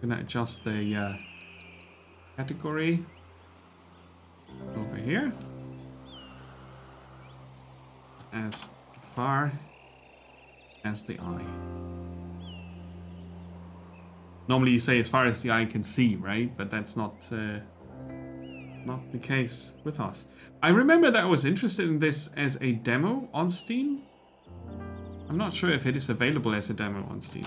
Gonna adjust the category over here. As far as the eye. Normally you say as far as the eye can see, right? But that's not the case with us. I remember that I was interested in this as a demo on Steam. I'm not sure if it is available as a demo on Steam.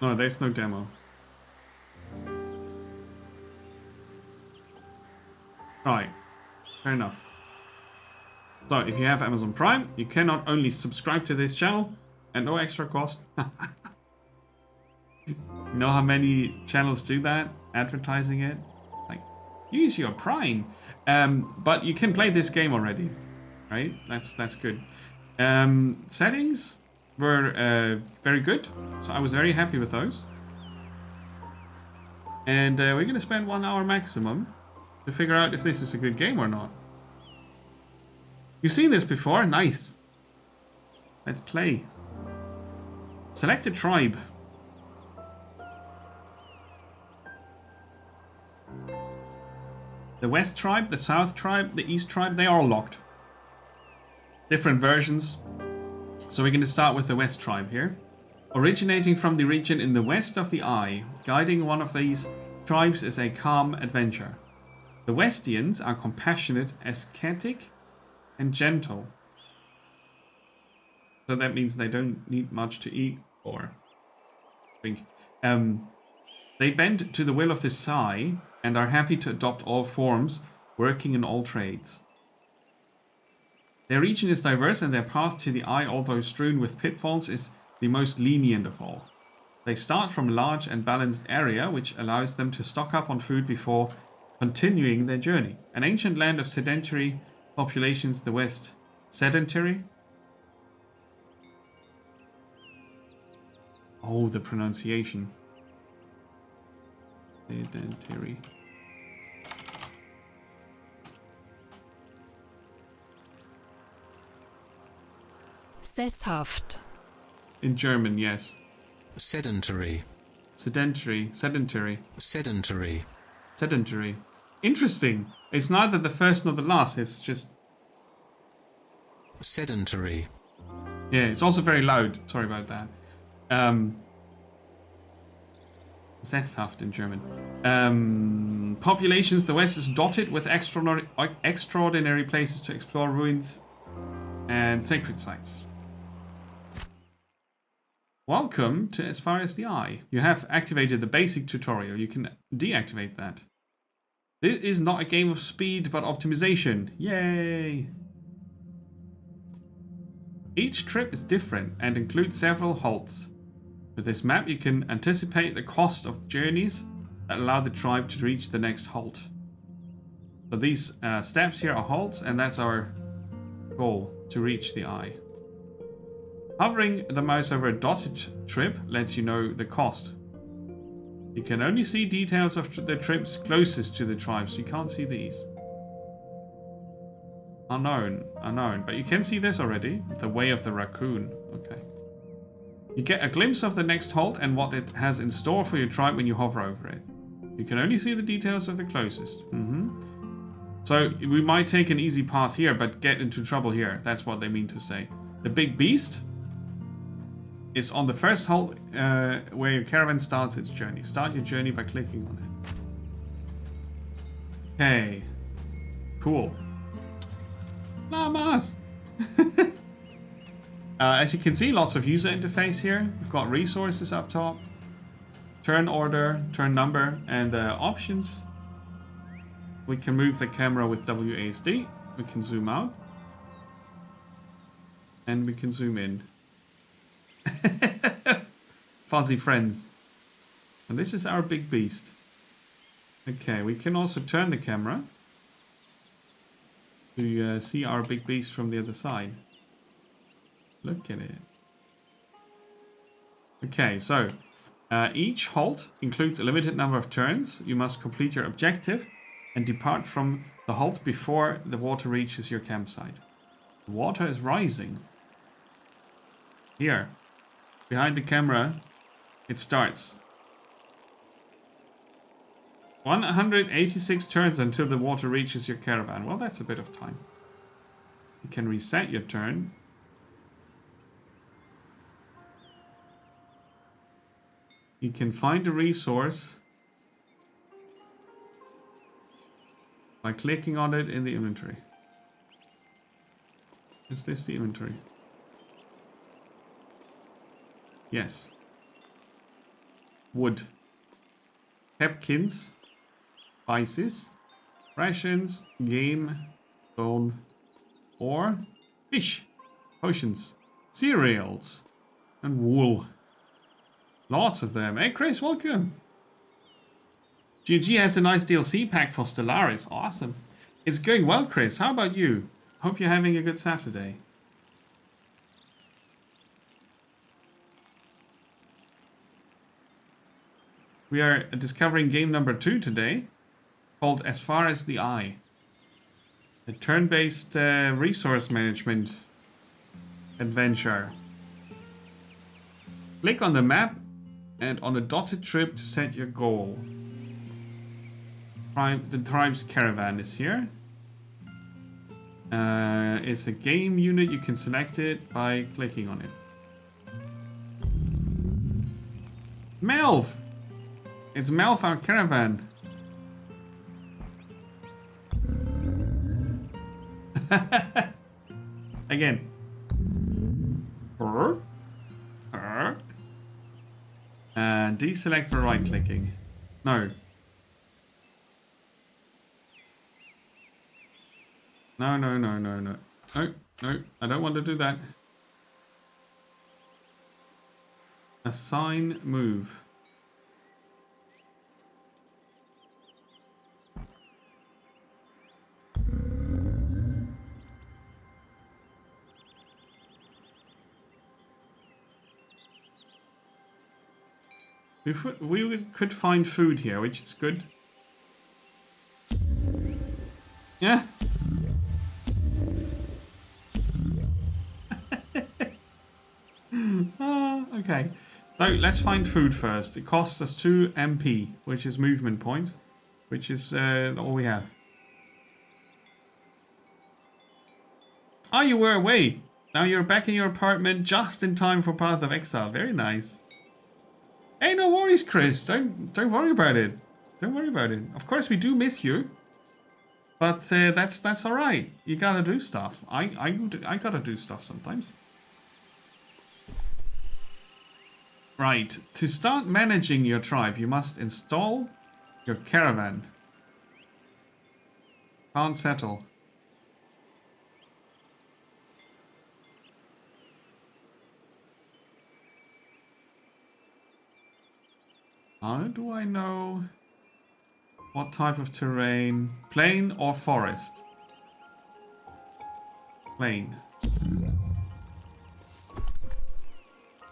No, there's no demo. Right, fair enough. So, if you have Amazon Prime, you can not only subscribe to this channel at no extra cost. You know how many channels do that? Advertising it? Like, use your Prime. But you can play this game already, right? That's good. Settings were very good, so I was very happy with those. And we're going to spend 1 hour maximum to figure out if this is a good game or not. You've seen this before? Nice. Let's play. Select a tribe. The West tribe, the South tribe, the East tribe, they are all locked. Different versions. So we're going to start with the West tribe here. Originating from the region in the west of the Eye, guiding one of these tribes is a calm adventure. The Westians are compassionate, ascetic, and gentle. So that means they don't need much to eat or drink. They bend to the will of the Sai and are happy to adopt all forms, working in all trades. Their region is diverse and their path to the Eye, although strewn with pitfalls, is the most lenient of all. They start from a large and balanced area, which allows them to stock up on food before continuing their journey. An ancient land of sedentary populations, the West. Sedentary? Oh, the pronunciation. Sedentary. Sesshaft. In German, yes. Sedentary. Sedentary. Sedentary. Sedentary. Sedentary. Interesting. It's neither the first nor the last. It's just... Sedentary. Yeah, it's also very loud. Sorry about that. Sesshaft in German. Populations. The West is dotted with extraordinary places to explore, ruins and sacred sites. Welcome to As Far as the Eye. You have activated the basic tutorial. You can deactivate that. This is not a game of speed, but optimization. Yay! Each trip is different and includes several halts. With this map, you can anticipate the cost of the journeys that allow the tribe to reach the next halt. So these steps here are halts, and that's our goal, to reach the Eye. Hovering the mouse over a dotted trip lets you know the cost. You can only see details of the trips closest to the tribe, so you can't see these. Unknown. But you can see this already. The Way of the Raccoon. Okay. You get a glimpse of the next halt and what it has in store for your tribe when you hover over it. You can only see the details of the closest. So we might take an easy path here, but get into trouble here. That's what they mean to say. The Big Beast is on the first halt where your caravan starts its journey. Start your journey by clicking on it. Okay. Cool. Llamas! As you can see, lots of user interface here. We've got resources up top, turn order, turn number, and options. We can move the camera with WASD. We can zoom out. And we can zoom in. Fuzzy friends. And this is our big beast. Okay, we can also turn the camera to see our big beast from the other side. Look at it. Okay, so each halt includes a limited number of turns. You must complete your objective and depart from the halt before the water reaches your campsite. The water is rising. Here. Behind the camera, it starts. 186 turns until the water reaches your caravan. Well, that's a bit of time. You can reset your turn. You can find a resource by clicking on it in the inventory. Is this the inventory? Yes. Wood. Pepkins. Spices. Rations. Game. Bone. Ore. Fish. Potions. Cereals. And wool. Lots of them. Hey Chris, welcome. GG has a nice DLC pack for Stellaris. Awesome. It's going well, Chris. How about you? Hope you're having a good Saturday. We are discovering game number 2 today, called As Far as the Eye. The turn-based resource management adventure. Click on the map and on a dotted trip to set your goal. The tribe's caravan is here. It's a game unit. You can select it by clicking on it. Melv! It's Melv, our caravan. Again. And deselect for right clicking. No. No. No, I don't want to do that. Assign move. We could find food here, which is good. Yeah. Okay. So let's find food first. It costs us 2 MP, which is movement points, which is all we have. Oh, you were away. Now you're back in your apartment just in time for Path of Exile. Very nice. Hey, no worries, Chris. Don't worry about it. Don't worry about it. Of course, we do miss you, but that's all right. You gotta do stuff. I gotta do stuff sometimes. Right. To start managing your tribe, you must install your caravan. Can't settle. How do I know what type of terrain? Plain or forest? Plain.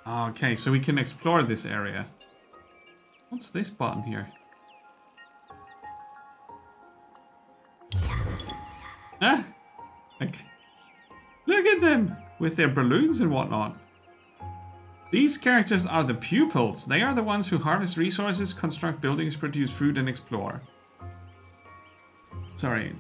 Okay, so we can explore this area. What's this button here? Ah! Okay. Look at them! With their balloons and whatnot. These characters are the pupils. They are the ones who harvest resources, construct buildings, produce food, and explore. Sorry.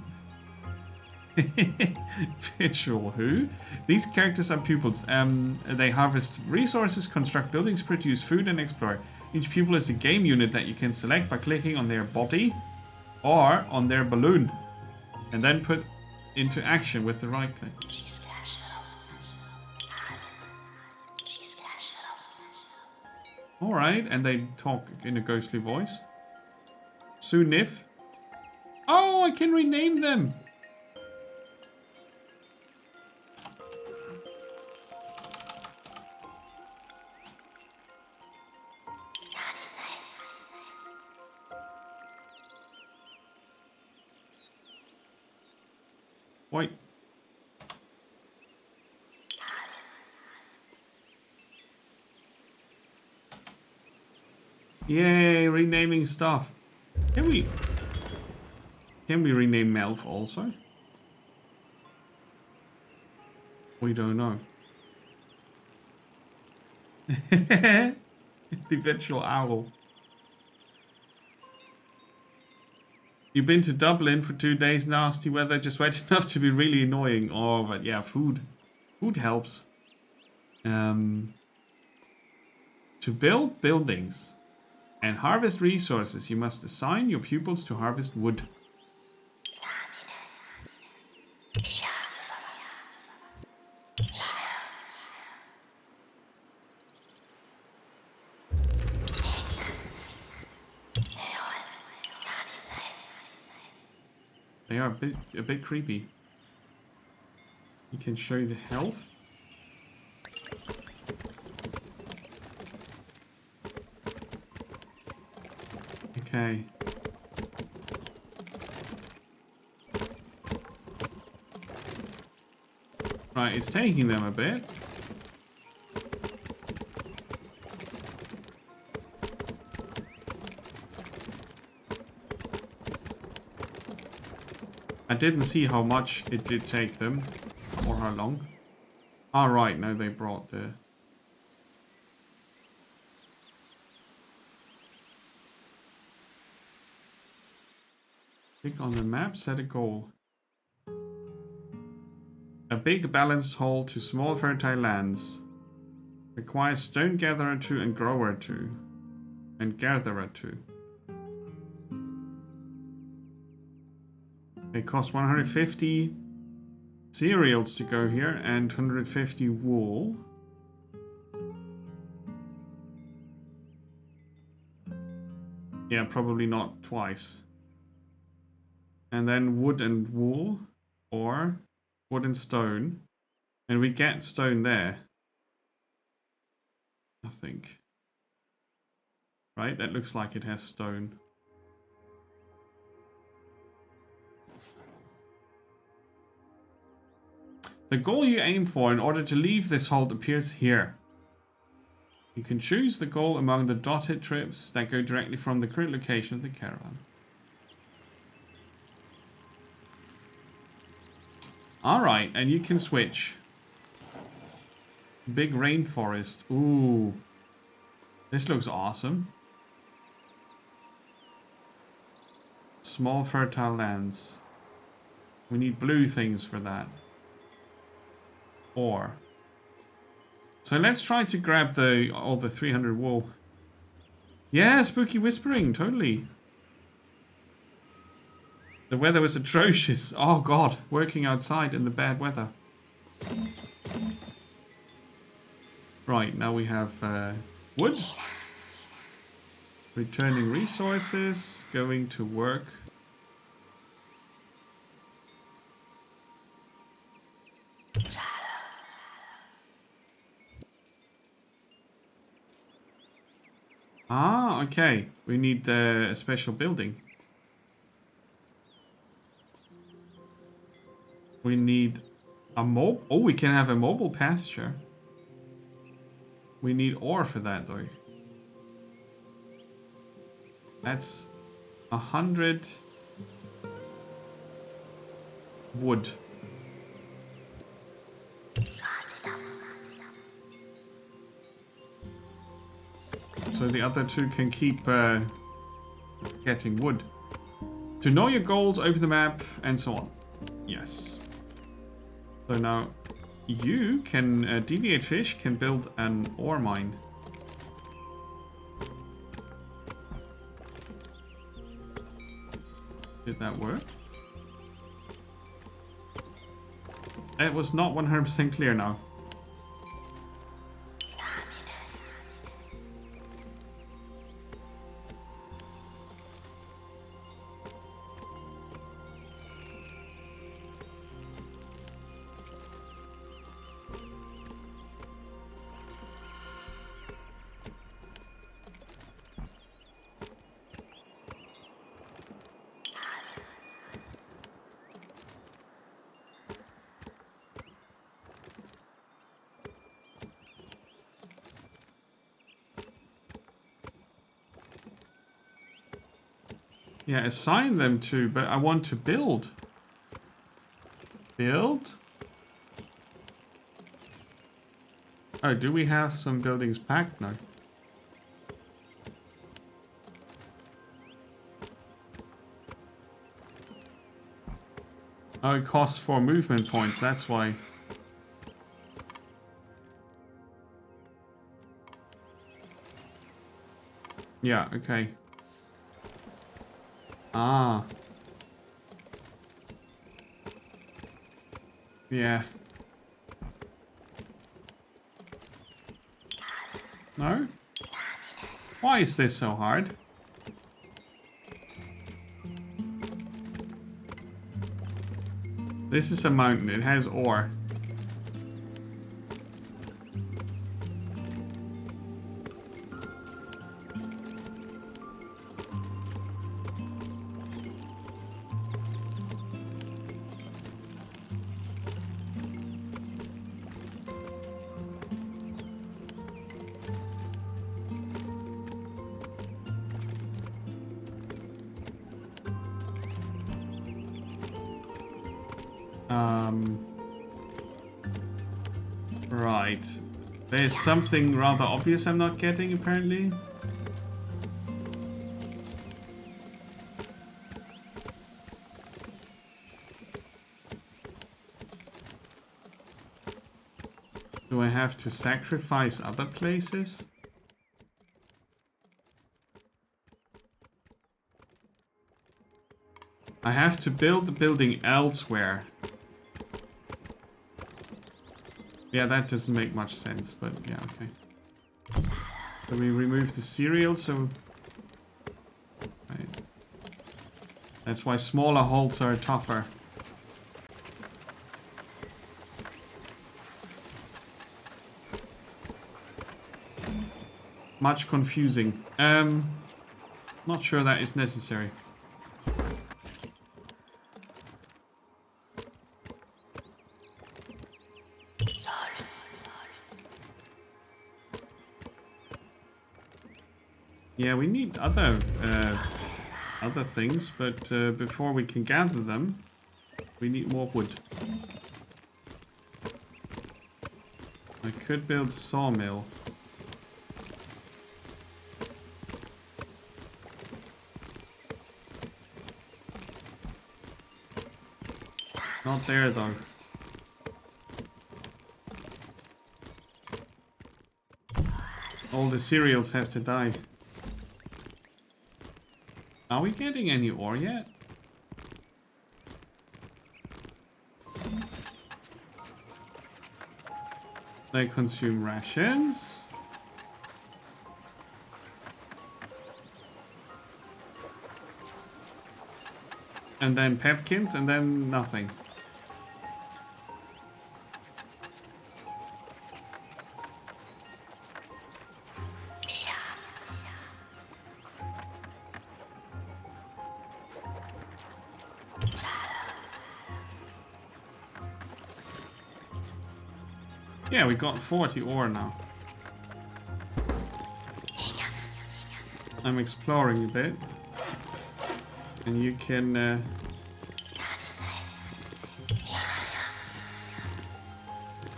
Virtual who? These characters are pupils. They harvest resources, construct buildings, produce food, and explore. Each pupil is a game unit that you can select by clicking on their body or on their balloon, and then put into action with the right click. Alright, and they talk in a ghostly voice. Sunif. Oh, I can rename them. Wait. Yay, renaming stuff. Can we rename Melv also? We don't know. The virtual owl. You've been to Dublin for 2 days, nasty weather, just wet enough to be really annoying. Oh, but yeah, food. Food helps. To build buildings and harvest resources, you must assign your pupils to harvest wood. They are a bit creepy. You can show you the health. Okay. Right, it's taking them a bit. I didn't see how much it did take them, or how long. Alright, now they brought the... Click on the map, set a goal. A big balanced hole to small fertile lands. Requires stone gatherer 2 and grower 2. And gatherer 2. They cost 150 cereals to go here and 150 wool. Yeah, probably not twice. And then wood and wool, or wood and stone. And we get stone there, I think. Right, that looks like it has stone. The goal you aim for in order to leave this hold appears here. You can choose the goal among the dotted trips that go directly from the current location of the caravan. Alright, and you can switch. Big rainforest. Ooh. This looks awesome. Small fertile lands. We need blue things for that. Or. So let's try to grab all the 300 wool. Yeah, spooky whispering, totally. The weather was atrocious. Oh god, working outside in the bad weather. Right, now we have wood. Returning resources, going to work. Ah, okay. We need a special building. We need a oh, we can have a mobile pasture. We need ore for that though. That's 100 wood. So the other two can keep getting wood. To know your goals, open the map, and so on. Yes. So now you can, Deviate Fish can build an ore mine. Did that work? It was not 100% clear now. Yeah, assign them to, but I want to build. Build. Oh, do we have some buildings packed? No. Oh, it costs 4 movement points, that's why. Yeah, okay. Ah. Yeah. No? Why is this so hard? This is a mountain, it has ore. Right. There's something rather obvious I'm not getting, apparently. Do I have to sacrifice other places? I have to build the building elsewhere. Yeah, that doesn't make much sense, but yeah, okay. So we remove the cereal, so... Right. That's why smaller holes are tougher. Much confusing. Not sure that is necessary. Yeah, we need other things, but before we can gather them, we need more wood. I could build a sawmill. Not there though. All the cereals have to die. Are we getting any ore yet? They consume rations. And then pepkins, and then nothing. Yeah, we got 40 ore now. I'm exploring a bit. And you can...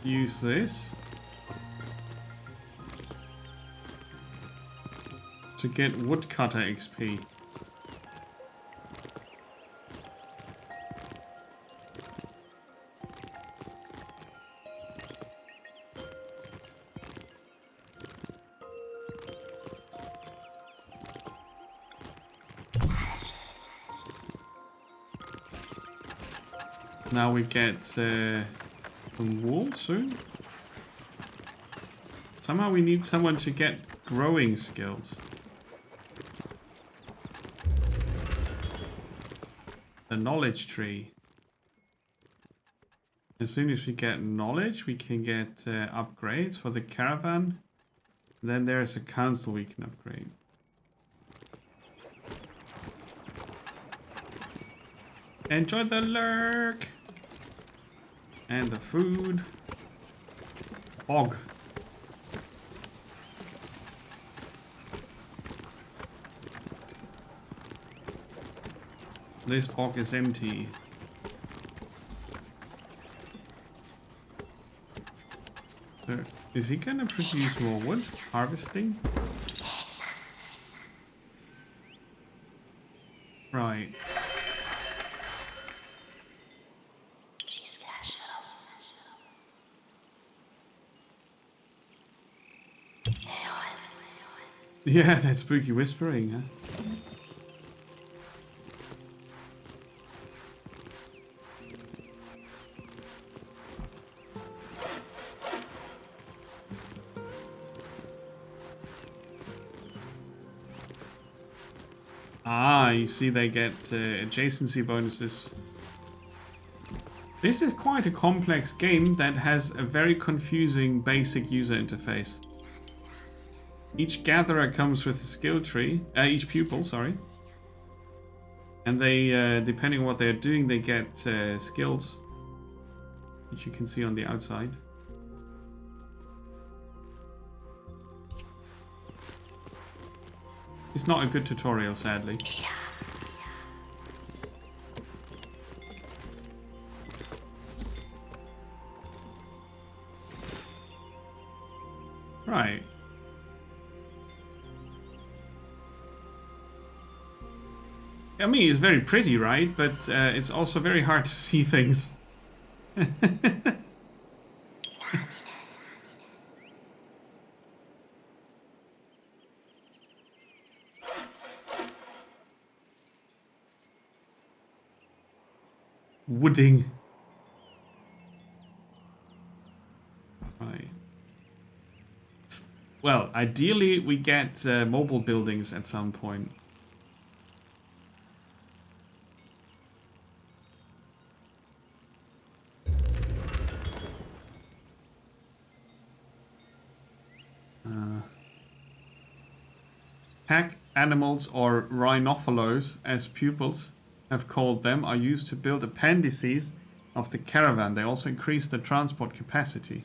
use this to get woodcutter XP. Now we get some wool soon. Somehow we need someone to get growing skills. The knowledge tree. As soon as we get knowledge, we can get upgrades for the caravan. And then there's a council we can upgrade. Enjoy the lurk! And the food. Bog. This bog is empty. So, is he gonna produce more wood? Harvesting? Right. Yeah, that spooky whispering, huh? Ah, you see they get adjacency bonuses. This is quite a complex game that has a very confusing basic user interface. Each gatherer comes with a skill tree, each pupil, sorry. And they, depending on what they're doing, they get skills, which you can see on the outside. It's not a good tutorial, sadly. Right. I mean, it's very pretty, right? But it's also very hard to see things. Wooding. Right. Well, ideally we get mobile buildings at some point. Pack animals, or rhinophilos as pupils have called them, are used to build appendices of the caravan. They also increase the transport capacity.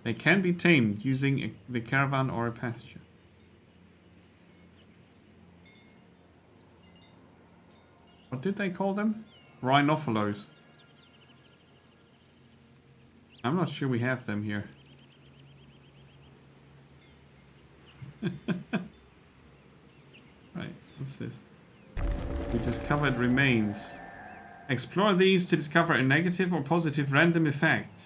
They can be tamed using the caravan or a pasture. What did they call them? Rhinophilos. I'm not sure we have them here. Right, what's this? We discovered remains. Explore these to discover a negative or positive random effect.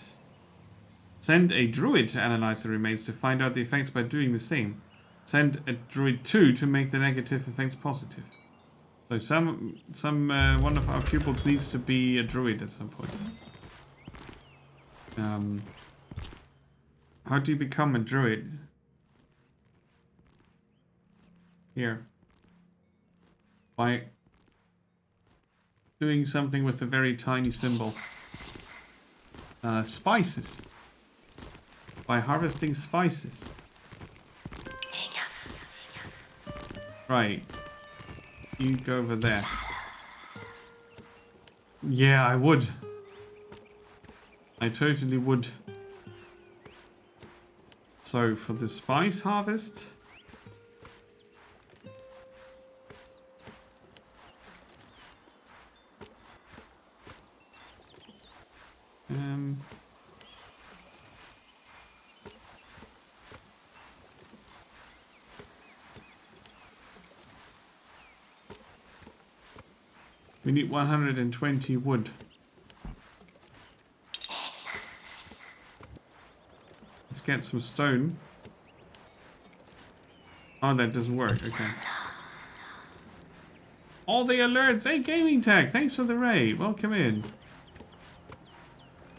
Send a druid to analyze the remains to find out the effects by doing the same. Send a druid 2 to make the negative effects positive. So one of our pupils needs to be a druid at some point. How do you become a druid? Here. By doing something with a very tiny symbol. Spices. By harvesting spices. Right. You go over there. Yeah, I would. I totally would. So, for the spice harvest... we need 120 wood. Let's get some stone. Oh, that doesn't work. Okay. All the alerts. Hey, Gaming Tech. Thanks for the raid. Welcome in.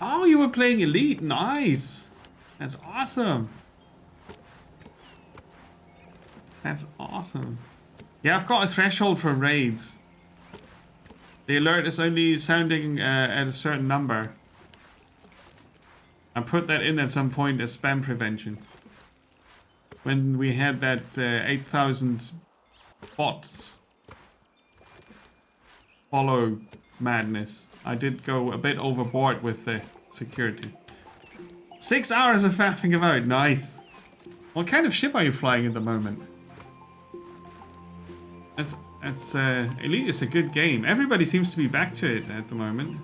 Oh, you were playing Elite. Nice. That's awesome. That's awesome. Yeah, I've got a threshold for raids. The alert is only sounding at a certain number. I put that in at some point as spam prevention. When we had that 8,000 bots follow madness, I did go a bit overboard with the security. 6 hours of faffing about, nice. What kind of ship are you flying at the moment? That's Elite is a good game. Everybody seems to be back to it at the moment.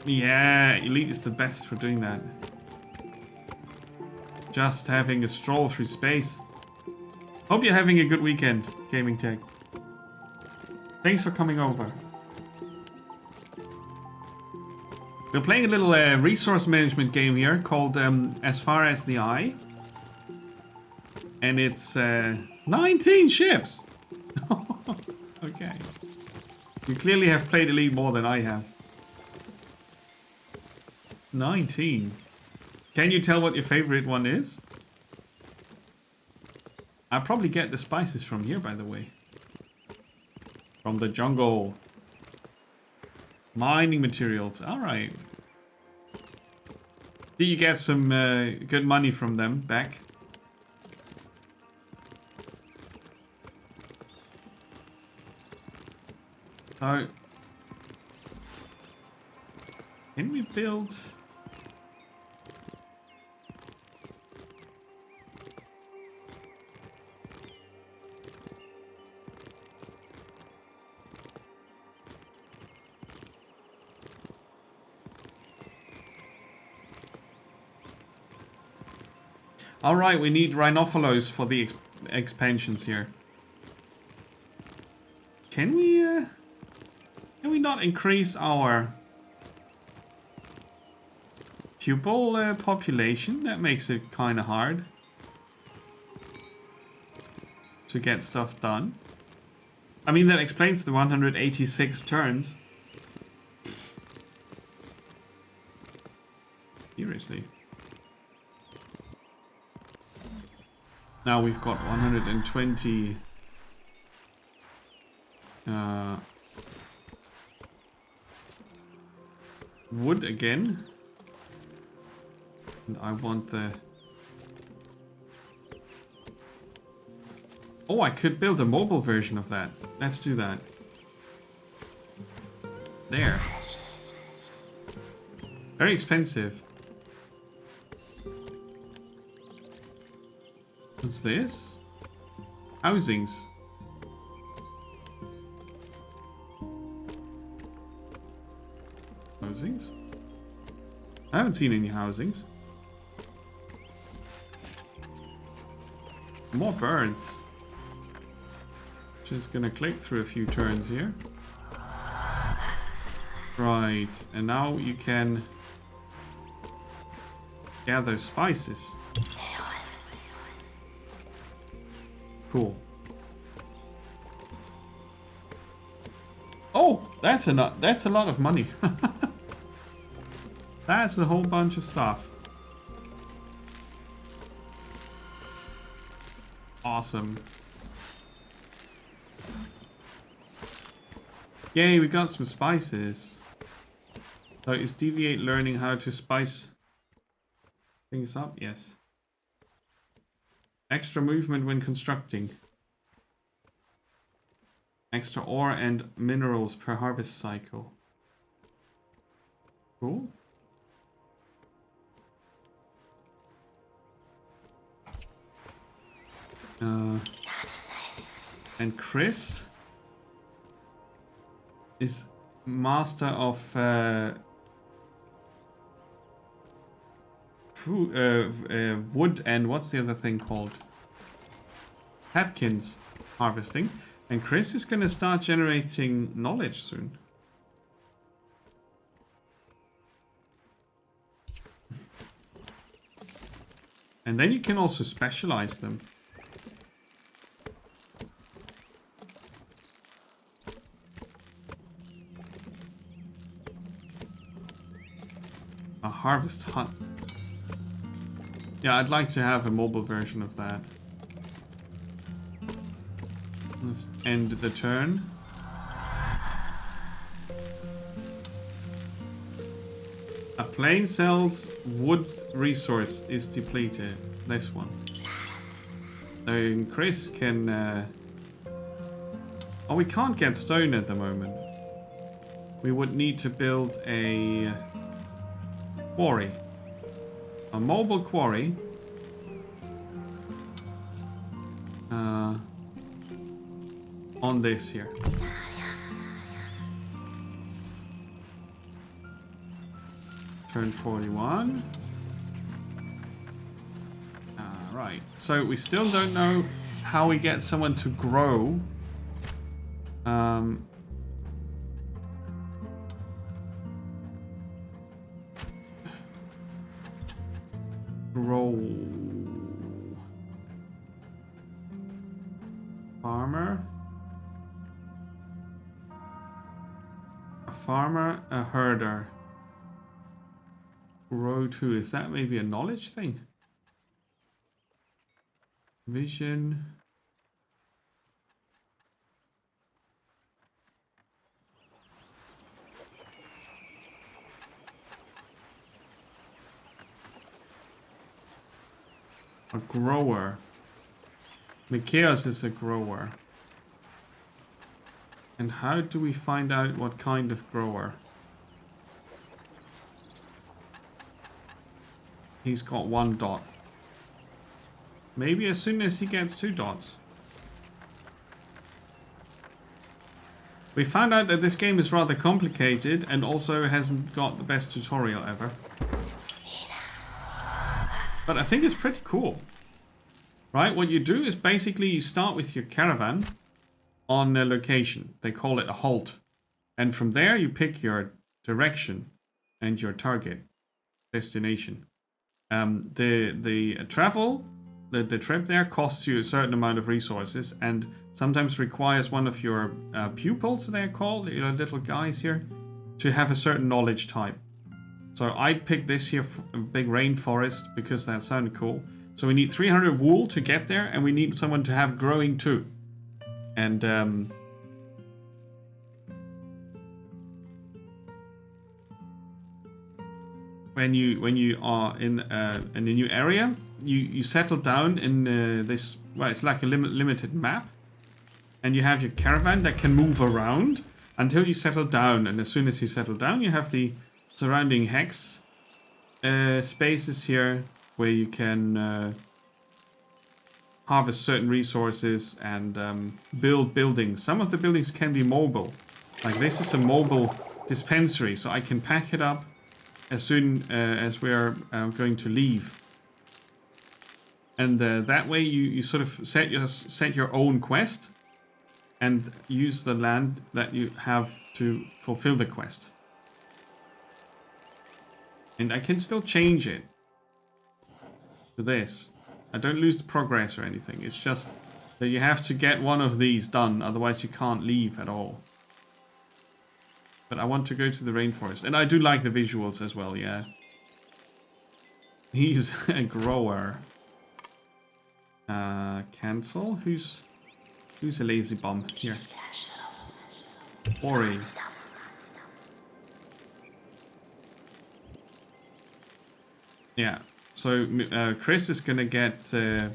Yeah, Elite is the best for doing that. Just having a stroll through space. Hope you're having a good weekend, Gaming Tech. Thanks for coming over. We're playing a little resource management game here called As Far As the Eye. And it's 19 ships! Okay. You clearly have played Elite more than I have. 19. Can you tell what your favorite one is? I probably get the spices from here, by the way. From the jungle. Mining materials. Alright. Do you get some good money from them back? So, can we build... Alright, we need Rhinophilos for the expansions here. Can we not increase our pupil population? That makes it kind of hard to get stuff done. I mean, that explains the 186 turns. Seriously. Now we've got 120 wood again. And I want the... Oh, I could build a mobile version of that. Let's do that. There. Very expensive. What's this? Housings. Housings? I haven't seen any housings. More birds. Just gonna click through a few turns here. Right, and now you can gather spices. Cool. Oh, that's a lot of money. That's a whole bunch of stuff. Awesome. Yay, we got some spices. So is Deviate learning how to spice things up? Yes. Extra movement when constructing. Extra ore and minerals per harvest cycle. Cool. And Chris is master of wood and what's the other thing called? Hapkins harvesting. And Chris is going to start generating knowledge soon. And then you can also specialize them. A harvest hut. Yeah, I'd like to have a mobile version of that. Let's end the turn. A plain cell's wood resource is depleted. This one. So Chris can... Oh, we can't get stone at the moment. We would need to build a quarry. A mobile quarry. On this here. Turn 41. Right. So we still don't know how we get someone to grow. Grow. Farmer. A farmer, a herder. Grow 2. Is that maybe a knowledge thing? Vision. A grower. Mikios is a grower. And how do we find out what kind of grower? He's got 1 dot. Maybe as soon as he gets 2 dots. We found out that this game is rather complicated and also hasn't got the best tutorial ever. But I think it's pretty cool. Right, what you do is basically you start with your caravan on a location. They call it a halt. And from there you pick your direction and your target destination. The travel, the trip there costs you a certain amount of resources and sometimes requires one of your pupils, they're called, you know, little guys here, to have a certain knowledge type. So I picked this here, big rainforest, because that sounded cool. So we need 300 wool to get there, and we need someone to have growing too. And when you are in a new area, you settle down in this. Well, it's like a limited map, and you have your caravan that can move around until you settle down. And as soon as you settle down, you have the surrounding hex spaces here where you can harvest certain resources and build buildings. Some of the buildings can be mobile. Like this is a mobile dispensary, so I can pack it up as soon as we're going to leave. And that way you sort of set your own quest and use the land that you have to fulfill the quest. And I can still change it to this. I don't lose the progress or anything. It's just that you have to get one of these done, otherwise you can't leave at all. But I want to go to the rainforest. And I do like the visuals as well, yeah. He's a grower. Cancel? Who's a lazy bum? Here. Ori. Yeah. So Chris is gonna get the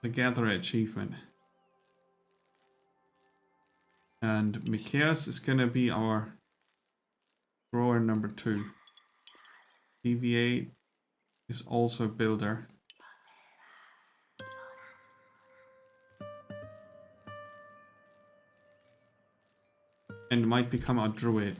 Gatherer achievement, and Mikias is gonna be our grower number 2. DV8 is also builder. And might become a druid.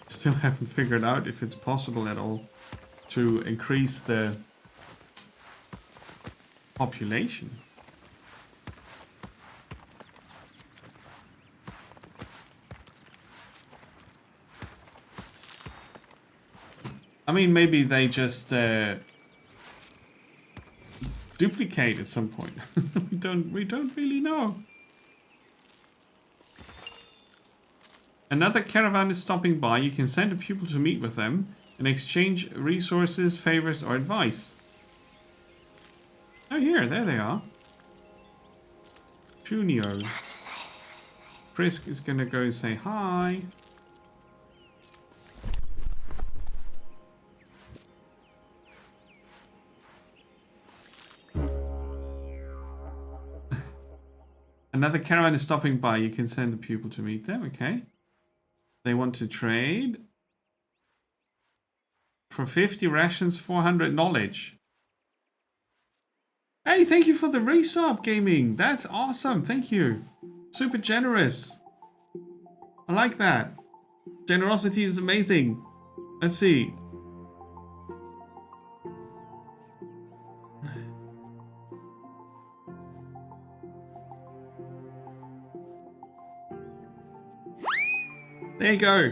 Still haven't figured out if it's possible at all to increase the population. I mean, maybe they just duplicate at some point. we don't really know. Another caravan is stopping by. You can send a pupil to meet with them and exchange resources, favors, or advice. Oh, here, there they are. Junior. Frisk is gonna go say hi. Another caravan is stopping by. You can send the pupil to meet them. Okay. They want to trade. For 50 rations, 400 knowledge. Hey, thank you for the resub, gaming. That's awesome. Thank you. Super generous. I like that. Generosity is amazing. Let's see. There you go.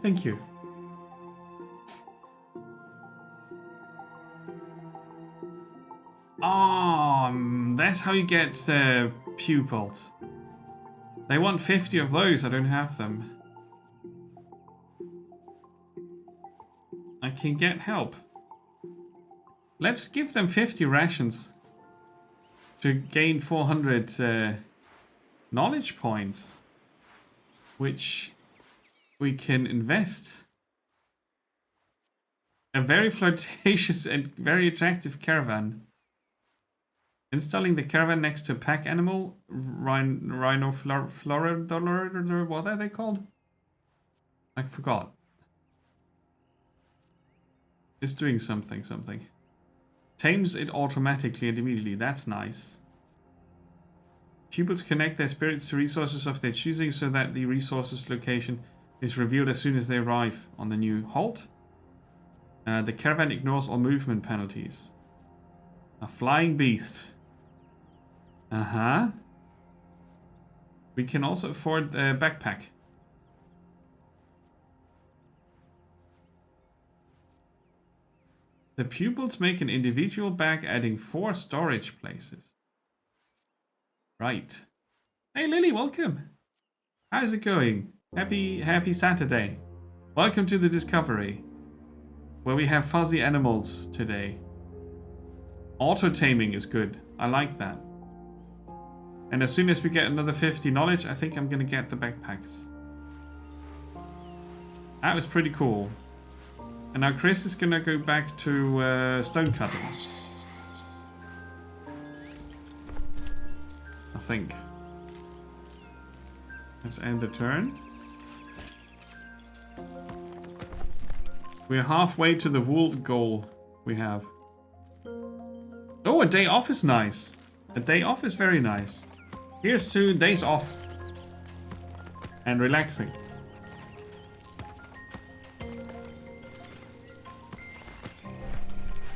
Thank you. That's how you get pupils. They want 50 of those. I don't have them. I can get help. Let's give them 50 rations to gain 400 knowledge points, which we can invest. A very flirtatious and very attractive caravan. Installing the caravan next to a pack animal, rhino floridolor, what are they called? I forgot. It's doing something. Tames it automatically and immediately. That's nice. Pupils connect their spirits to resources of their choosing so that the resource's location is revealed as soon as they arrive on the new halt. The caravan ignores all movement penalties. A flying beast. We can also afford a backpack. The pupils make an individual bag, adding 4 storage places. Right. Hey Lily, welcome. How's it going? Happy Saturday. Welcome to the Discovery, where we have fuzzy animals today. Auto-taming is good. I like that. And as soon as we get another 50 knowledge, I think I'm going to get the backpacks. That was pretty cool. And now Chris is going to go back to stone cutting. I think. Let's end the turn. We're halfway to the wool goal we have. Oh, a day off is nice. A day off is very nice. Here's 2 days off. And relaxing.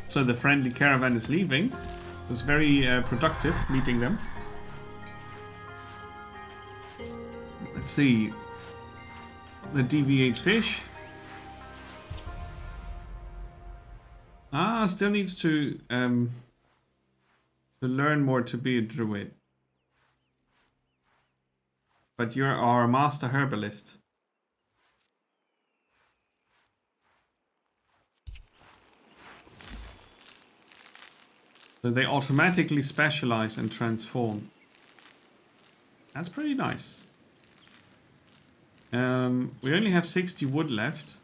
So the friendly caravan is leaving. It was very productive meeting them. Let's see. The DV8 fish. Still needs to learn more to be a druid. But you're our master herbalist. So they automatically specialize and transform. That's pretty nice. We only have 60 wood left.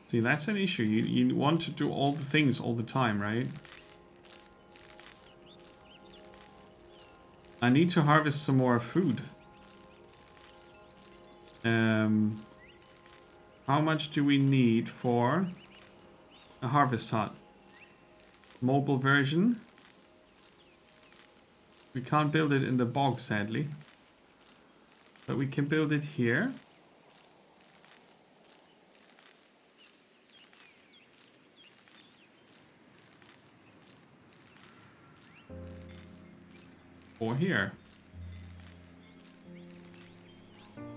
See, that's an issue. You want to do all the things all the time, right? I need to harvest some more food. How much do we need for a harvest hut? Mobile version. We can't build it in the bog, sadly. But we can build it here. Or here.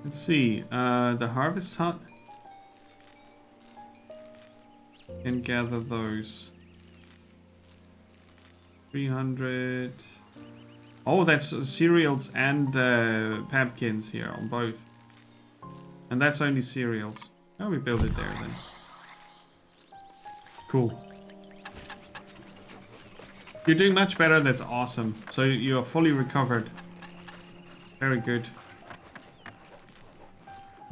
Let's see. The harvest hut can gather those. 300. Oh, that's cereals and pumpkins here on both. And that's only cereals. Oh, we build it there then. Cool. You're doing much better. That's awesome. So you are fully recovered. Very good.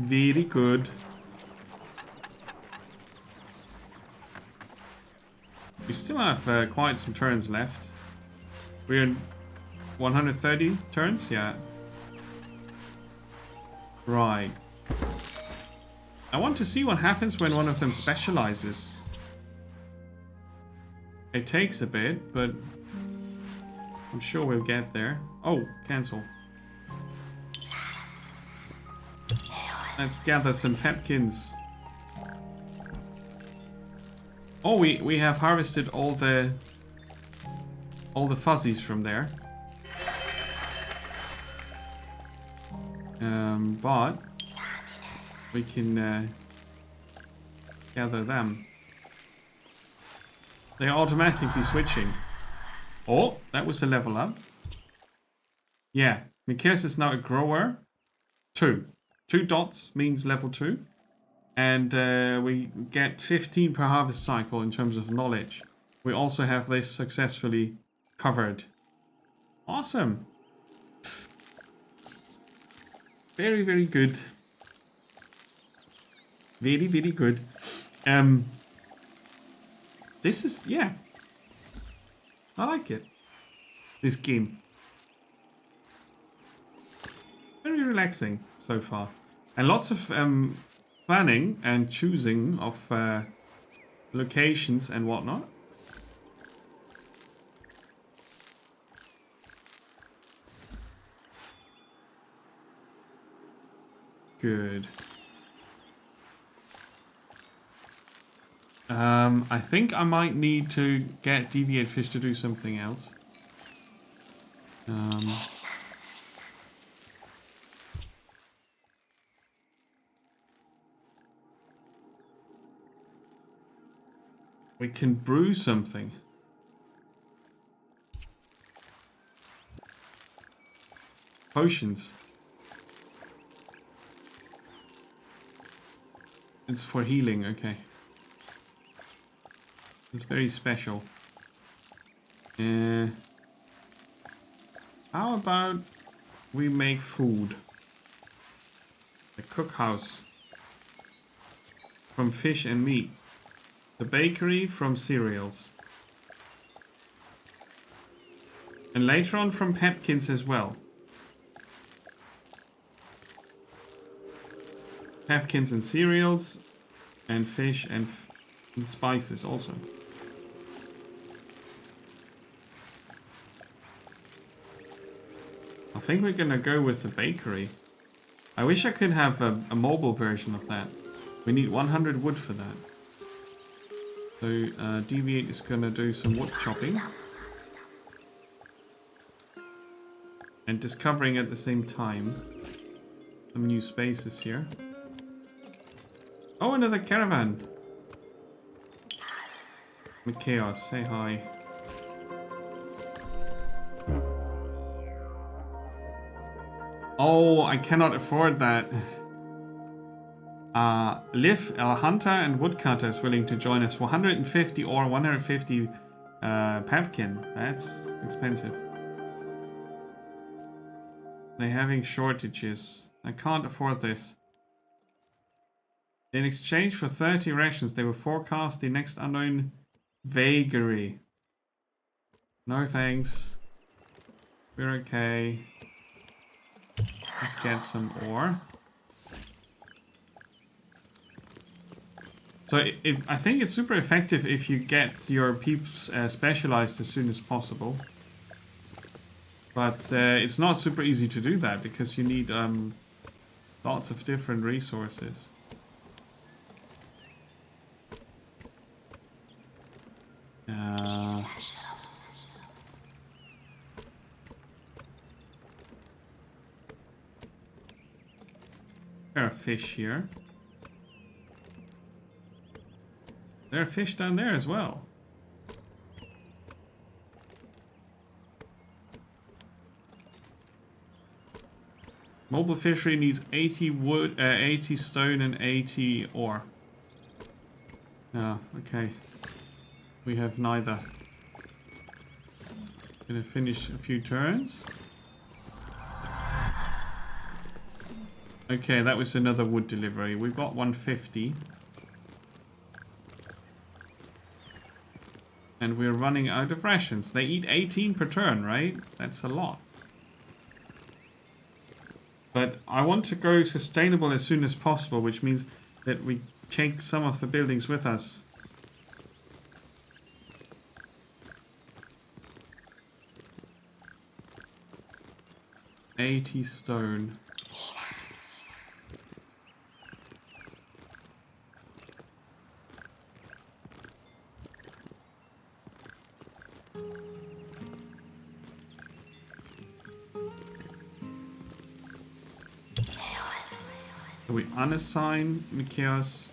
Very good. We still have quite some turns left. We're in 130 turns, yeah. Right. I want to see what happens when one of them specializes. It takes a bit, but I'm sure we'll get there. Oh, cancel. Let's gather some pepkins. Oh, we have harvested all the fuzzies from there. But we can gather them. They're automatically switching. Oh, that was a level up. Yeah, Mikias is now a grower. 2. 2 dots means level 2. And we get 15 per harvest cycle in terms of knowledge. We also have this successfully covered. Awesome. Very, very good. Very, very good. This is, yeah. I like it. This game. Very relaxing so far. And lots of planning and choosing of locations and whatnot. Good. I think I might need to get Deviate Fish to do something else. We can brew something. Potions. It's for healing, okay. It's very special. How about we make food? A cookhouse. From fish and meat. The bakery from cereals. And later on from pepkins as well. Pepkins and cereals. And fish and spices also. I think we're gonna go with the bakery. I wish I could have a mobile version of that. We need 100 wood for that. So Deviate is gonna do some wood chopping. And discovering at the same time some new spaces here. Oh, another caravan. Chaos, say hi. Oh, I cannot afford that. Liv, a hunter and woodcutter, is willing to join us for 150 or 150 pepkin. That's expensive. They're having shortages. I can't afford this. In exchange for 30 rations, they will forecast the next unknown vagary. No thanks. We're okay. Let's get some ore. So I think it's super effective if you get your peeps specialized as soon as possible. But it's not super easy to do that because you need lots of different resources. There are fish here. There are fish down there as well. Mobile fishery needs 80 wood, 80 stone and 80 ore. Ah, okay. We have neither. Gonna finish a few turns. Okay, that was another wood delivery. We've got 150. And we're running out of rations. They eat 18 per turn, right? That's a lot. But I want to go sustainable as soon as possible, which means that we take some of the buildings with us. $80 stone. So we unassign Mikios.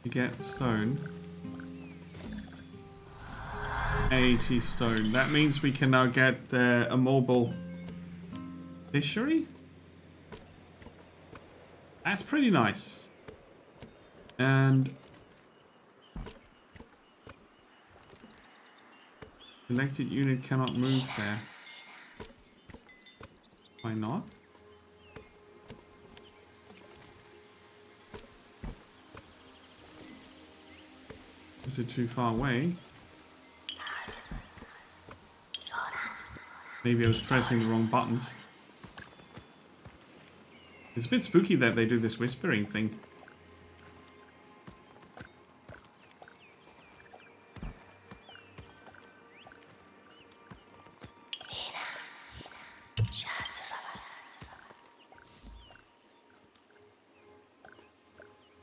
You get stone. 80 stone. That means we can now get a mobile fishery. That's pretty nice. And selected unit cannot move there. Why not? Is it too far away? Maybe I was pressing the wrong buttons. It's a bit spooky that they do this whispering thing.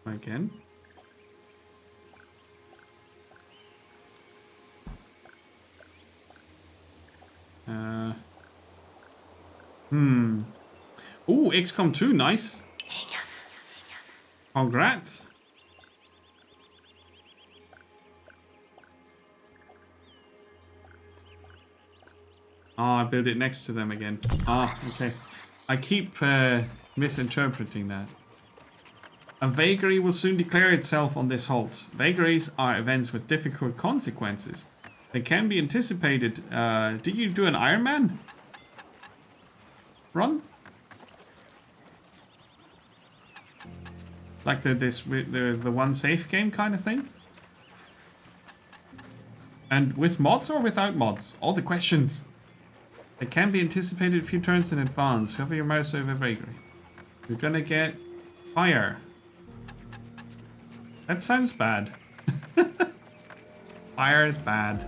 Again. Ooh, XCOM 2, nice. Congrats. Ah, I built it next to them again. Ah, okay. I keep misinterpreting that. A vagary will soon declare itself on this halt. Vagaries are events with difficult consequences. They can be anticipated. Did you do an Iron Man run? Like the one safe game kind of thing? And with mods or without mods? All the questions. It can be anticipated a few turns in advance. Hover your mouse over vagary. You're gonna get fire. That sounds bad. Fire is bad.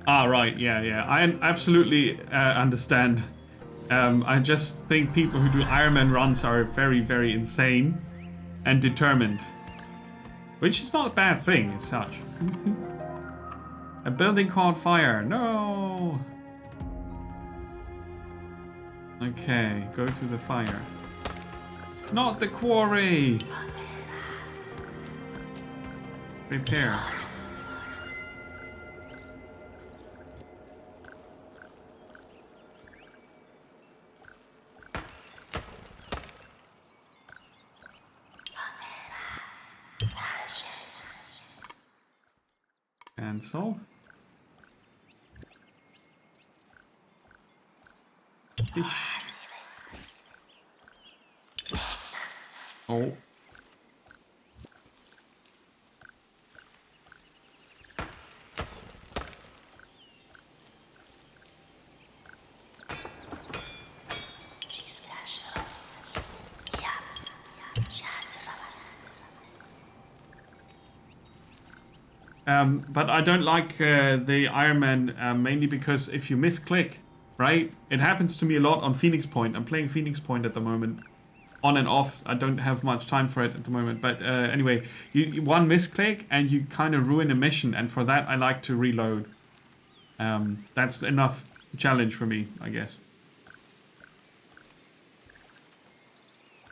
Ah, right, yeah. I absolutely understand. I just think people who do Ironman runs are very, very insane and determined. Which is not a bad thing as such. A building caught fire. No! Okay, go to the fire. Not the quarry! Repair. Cancel. Fish. Oh. But I don't like the Iron Man mainly because if you misclick, right? It happens to me a lot on Phoenix Point. I'm playing Phoenix Point at the moment. On and off. I don't have much time for it at the moment. But anyway, you one misclick and you kind of ruin a mission. And for that, I like to reload. That's enough challenge for me, I guess.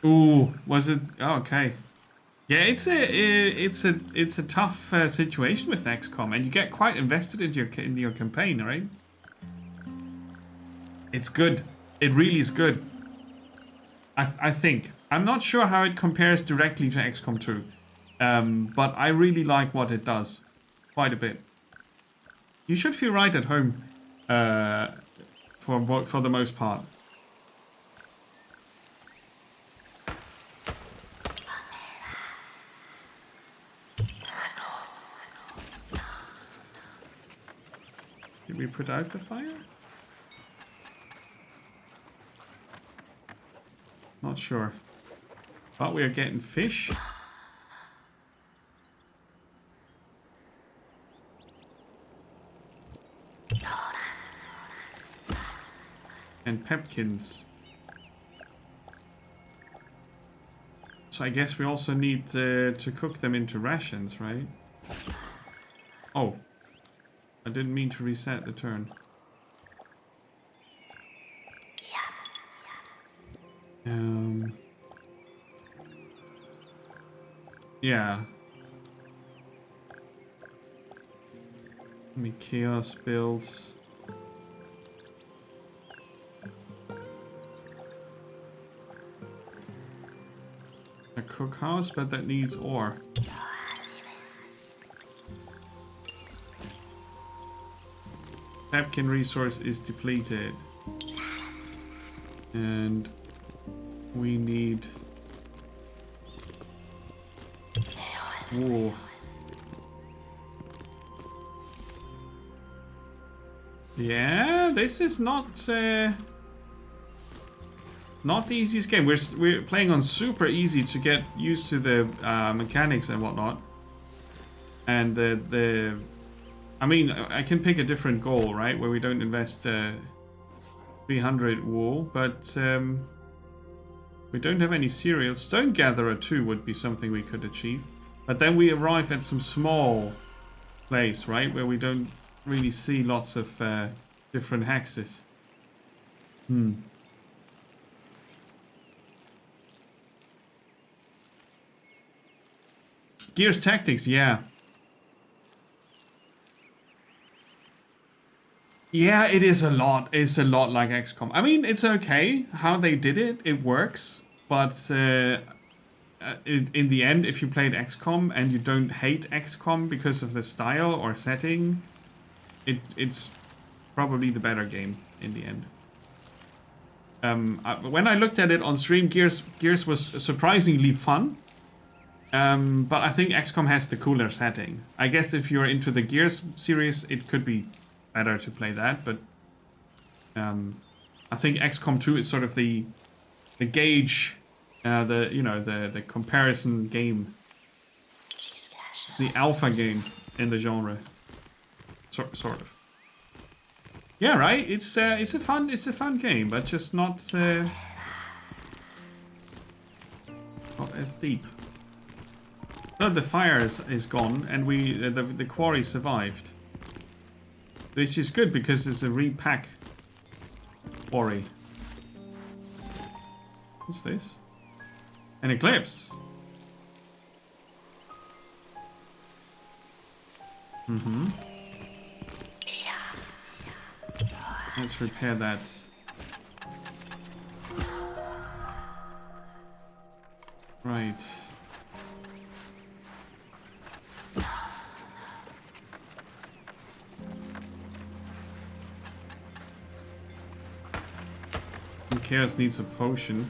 Ooh, was it? Oh, okay. Yeah, it's a tough situation with XCOM, and you get quite invested in your campaign, right? It's good. It really is good. I think. I'm not sure how it compares directly to XCOM 2, but I really like what it does, quite a bit. You should feel right at home. for the most part. Did we put out the fire? Not sure. But we are getting fish. And pepkins. So I guess we also need to cook them into rations, right? Oh. I didn't mean to reset the turn. Yeah. Let me chaos builds. A cookhouse, but that needs ore. Pepkin resource is depleted. And we need wool. Yeah, this is not the easiest game. We're playing on super easy to get used to the mechanics and whatnot. And I mean, I can pick a different goal, right? Where we don't invest 300 wool, but we don't have any cereals. Stone Gatherer 2 would be something we could achieve. But then we arrive at some small place, right? Where we don't really see lots of different hexes. Gears Tactics, yeah. Yeah, it is a lot. It's a lot like XCOM. I mean, it's okay how they did it. It works. But in the end, if you played XCOM and you don't hate XCOM because of the style or setting, it's probably the better game in the end. When I looked at it on stream, Gears was surprisingly fun. But I think XCOM has the cooler setting. I guess if you're into the Gears series, it could be better to play that, but I think XCOM 2 is sort of the gauge, the comparison game. It's the alpha game in the genre, sort of. Yeah, right. It's a fun game, but just not as deep. No, the fire is gone, and the quarry survived. This is good because it's a repack quarry. What's this? An eclipse. Let's repair that. Right. Chaos needs a potion.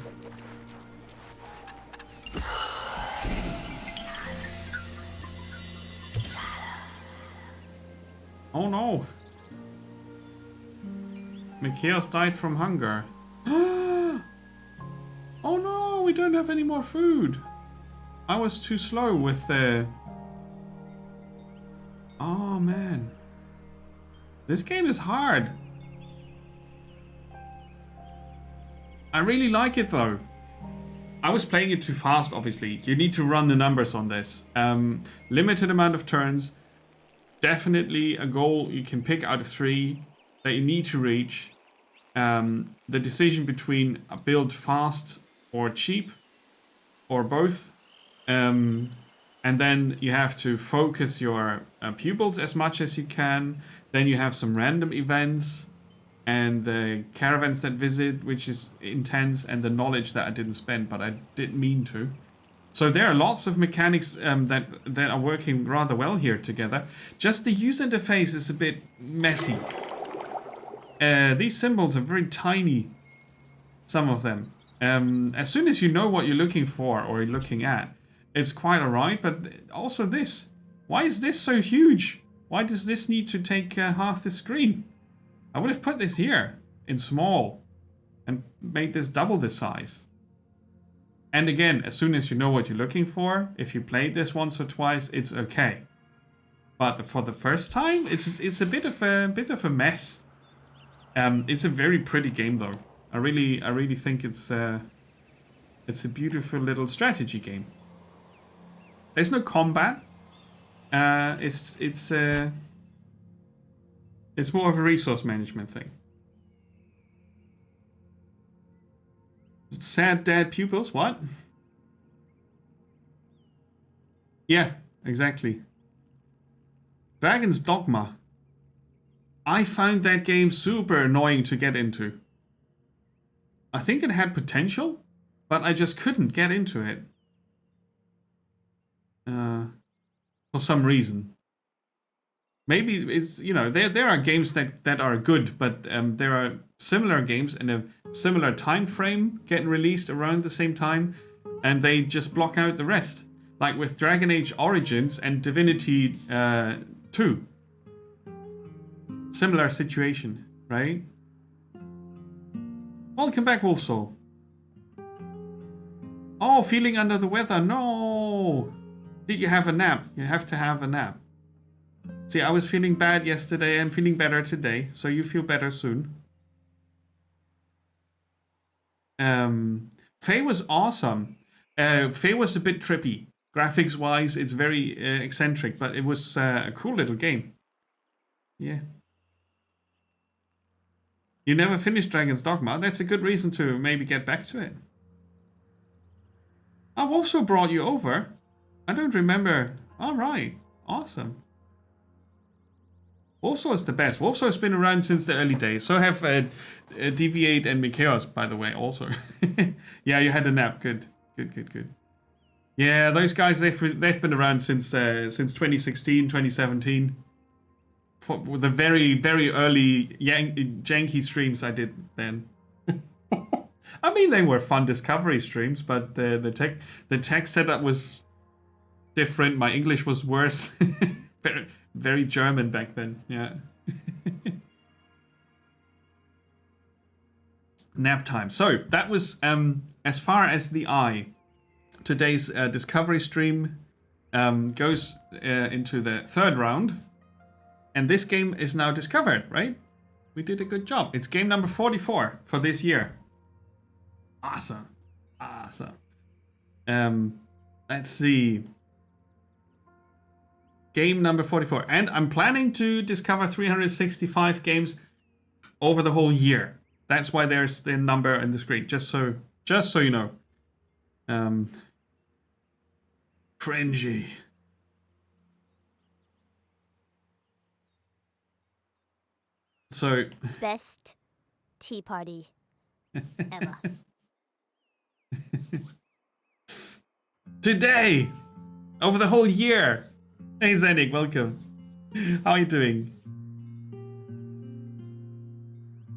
Oh no! Chaos died from hunger. Oh no, we don't have any more food. I was too slow with the... Oh man. This game is hard. I really like it though. I was playing it too fast, obviously. You need to run the numbers on this. Limited amount of turns. Definitely a goal you can pick out of 3 that you need to reach. The decision between a build fast or cheap, or both. And then you have to focus your pupils as much as you can. Then you have some random events. And the caravans that visit, which is intense, and the knowledge that I didn't spend, but I didn't mean to. So there are lots of mechanics that are working rather well here together. Just the user interface is a bit messy. These symbols are very tiny, some of them. As soon as you know what you're looking for or you're looking at, it's quite alright, but also this. Why is this so huge? Why does this need to take half the screen? I would have put this here in small and made this double the size. And again, as soon as you know what you're looking for, if you played this once or twice, it's okay. But for the first time, it's a bit of a mess. It's a very pretty game though. I really think it's a beautiful little strategy game. There's no combat. It's more of a resource management thing. Sad dad pupils, what? Yeah, exactly. Dragon's Dogma. I found that game super annoying to get into. I think it had potential, but I just couldn't get into it. For some reason. Maybe it's, you know, there are games that are good, but there are similar games in a similar time frame getting released around the same time, and they just block out the rest. Like with Dragon Age Origins and Divinity 2. Similar situation, right? Welcome back, Wolfsoul. Oh, feeling under the weather. No! Did you have a nap? You have to have a nap. See, I was feeling bad yesterday and feeling better today, so you feel better soon. Faye was awesome. Faye was a bit trippy. Graphics-wise, it's very eccentric, but it was a cool little game. Yeah. You never finished Dragon's Dogma. That's a good reason to maybe get back to it. I've also brought you over. I don't remember. All right. Awesome. Wolfsoul is the best. Wolfsoul has been around since the early days. So have Deviate and Mikaeus, by the way, also. Yeah, you had a nap. Good. Good. Yeah, those guys, they've been around since 2016, 2017. For the very, very early janky streams I did then. I mean, they were fun discovery streams, but the tech setup was different. My English was worse. very, very German back then. Yeah. Nap time. So that was as far as the eye. Today's discovery stream goes into the third round. And this game is now discovered, right? We did a good job. It's game number 44 for this year. Awesome. Let's see. Game number 44. And I'm planning to discover 365 games over the whole year. That's why there's the number on the screen. Just so you know. Cringy. So best tea party ever. Today, over the whole year. Hey Zenik, welcome. How are you doing?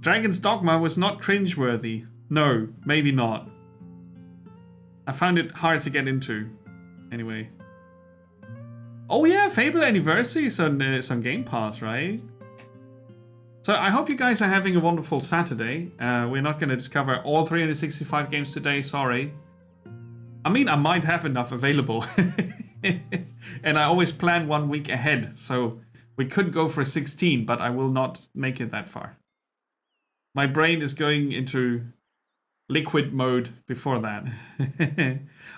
Dragon's Dogma was not cringeworthy. No, maybe not. I found it hard to get into. Anyway. Oh yeah, Fable Anniversary is on Game Pass, right? So I hope you guys are having a wonderful Saturday. We're not going to discover all 365 games today, sorry. I mean, I might have enough available. And I always plan 1 week ahead, so we could go for 16, but I will not make it that far. My brain is going into liquid mode before that.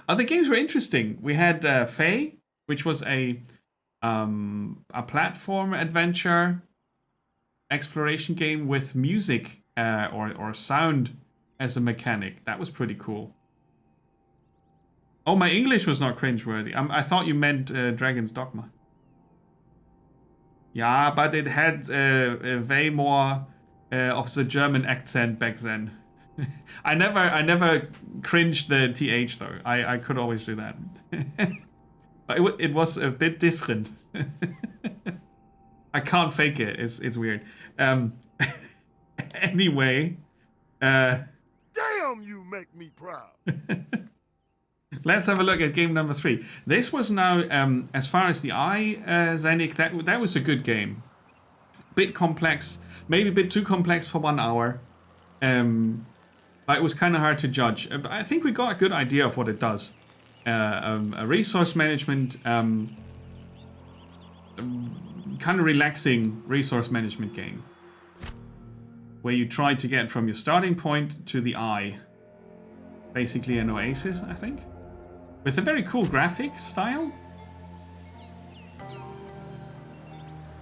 Other games were interesting. We had Fae, which was a platform adventure exploration game with music or sound as a mechanic. That was pretty cool. Oh, my English was not cringeworthy. I thought you meant Dragon's Dogma. Yeah, but it had way more of the German accent back then. I never cringed the TH though. I could always do that. But it was a bit different. I can't fake it. It's weird. Anyway, Damn, you make me proud. let's have a look at game number 3. This was now, as far as the eye, Zenik, that was a good game. Bit complex, maybe a bit too complex for 1 hour. But it was kind of hard to judge. But I think we got a good idea of what it does. A resource management, kind of relaxing resource management game. Where you try to get from your starting point to the eye. Basically an oasis, I think. With a very cool graphic style.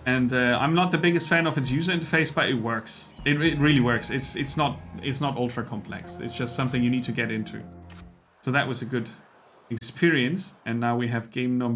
And I'm not the biggest fan of its user interface, but it works. It really works. It's not ultra complex. It's just something you need to get into. So that was a good experience. And now we have game number